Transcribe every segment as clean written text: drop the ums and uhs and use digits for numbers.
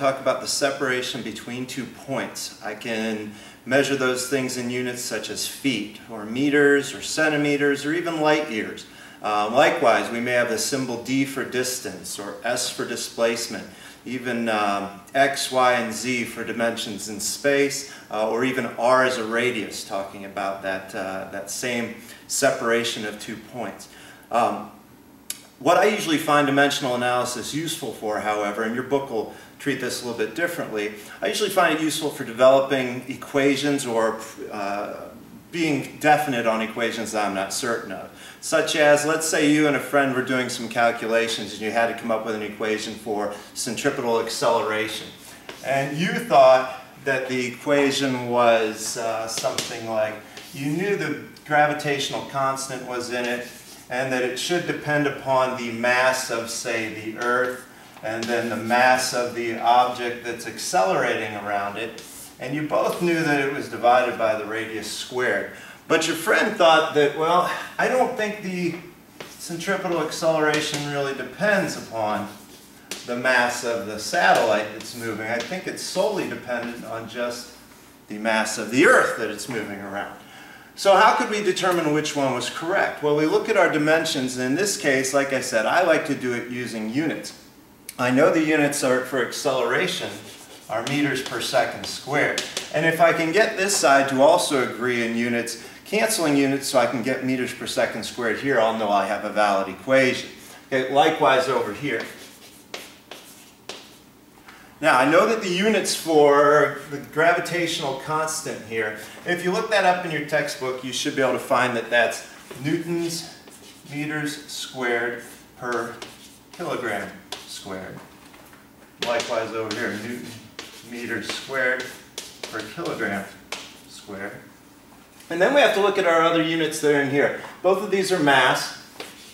talk about the separation between 2 points. I can measure those things in units such as feet, or meters, or centimeters, or even light years. Likewise, we may have the symbol D for distance, or S for displacement, even X, Y, and Z for dimensions in space, or even R as a radius, talking about that same separation of 2 points. What I usually find dimensional analysis useful for, however, and your book will treat this a little bit differently, I usually find it useful for developing equations or being definite on equations that I'm not certain of. Such as, let's say you and a friend were doing some calculations and you had to come up with an equation for centripetal acceleration. And you thought that the equation was something like, you knew the gravitational constant was in it, and that it should depend upon the mass of, say, the Earth, and then the mass of the object that's accelerating around it. And you both knew that it was divided by the radius squared. But your friend thought that, well, I don't think the centripetal acceleration really depends upon the mass of the satellite that's moving. I think it's solely dependent on just the mass of the Earth that it's moving around. So how could we determine which one was correct? Well, we look at our dimensions, and in this case, like I said, I like to do it using units. I know the units are for acceleration are meters per second squared. And if I can get this side to also agree in units, canceling units so I can get meters per second squared here, I'll know I have a valid equation. Okay, likewise over here. Now, I know that the units for the gravitational constant here, if you look that up in your textbook, you should be able to find that that's newtons meters squared per kilogram squared. Likewise over here, newton meters squared per kilogram squared. And then we have to look at our other units that are in here. Both of these are mass,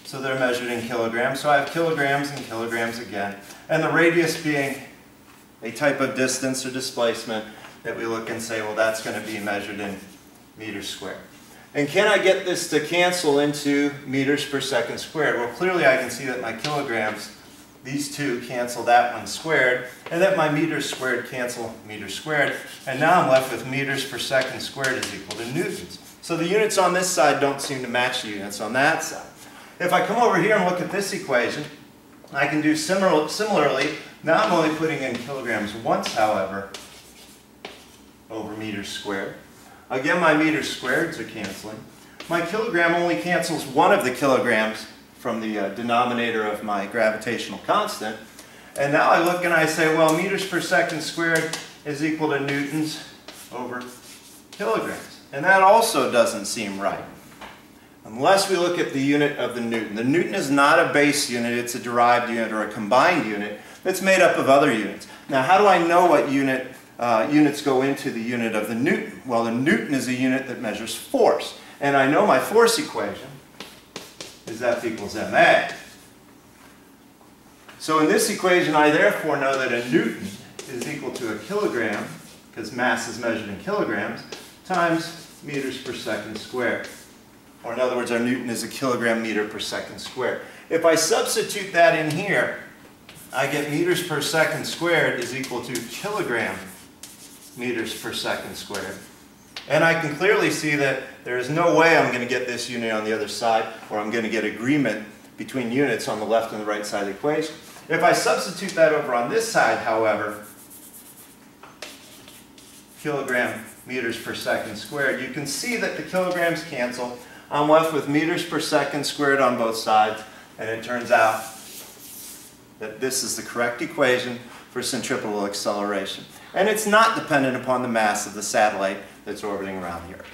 so they're measured in kilograms. So I have kilograms and kilograms again. And the radius being a type of distance or displacement that we look and say, well, that's going to be measured in meters squared. And can I get this to cancel into meters per second squared? Well, clearly I can see that my kilograms, these two cancel that one squared, and that my meters squared cancel meters squared, and now I'm left with meters per second squared is equal to newtons. So the units on this side don't seem to match the units on that side. If I come over here and look at this equation, I can do similarly. Now I'm only putting in kilograms once, however, over meters squared. Again, my meters squareds are canceling. My kilogram only cancels one of the kilograms from the denominator of my gravitational constant. And now I look and I say, well, meters per second squared is equal to newtons over kilograms. And that also doesn't seem right, unless we look at the unit of the newton. The newton is not a base unit, it's a derived unit or a combined unit that's made up of other units. Now, how do I know what units go into the unit of the newton? Well, the newton is a unit that measures force. And I know my force equation is F equals ma. So in this equation, I therefore know that a newton is equal to a kilogram, because mass is measured in kilograms, times meters per second squared. Or in other words, our newton is a kilogram meter per second squared. If I substitute that in here, I get meters per second squared is equal to kilogram meters per second squared. And I can clearly see that there is no way I'm going to get this unit on the other side, or I'm going to get agreement between units on the left and the right side of the equation. If I substitute that over on this side, however, kilogram meters per second squared, you can see that the kilograms cancel. I'm left with meters per second squared on both sides, and it turns out that this is the correct equation for centripetal acceleration. And it's not dependent upon the mass of the satellite that's orbiting around the Earth.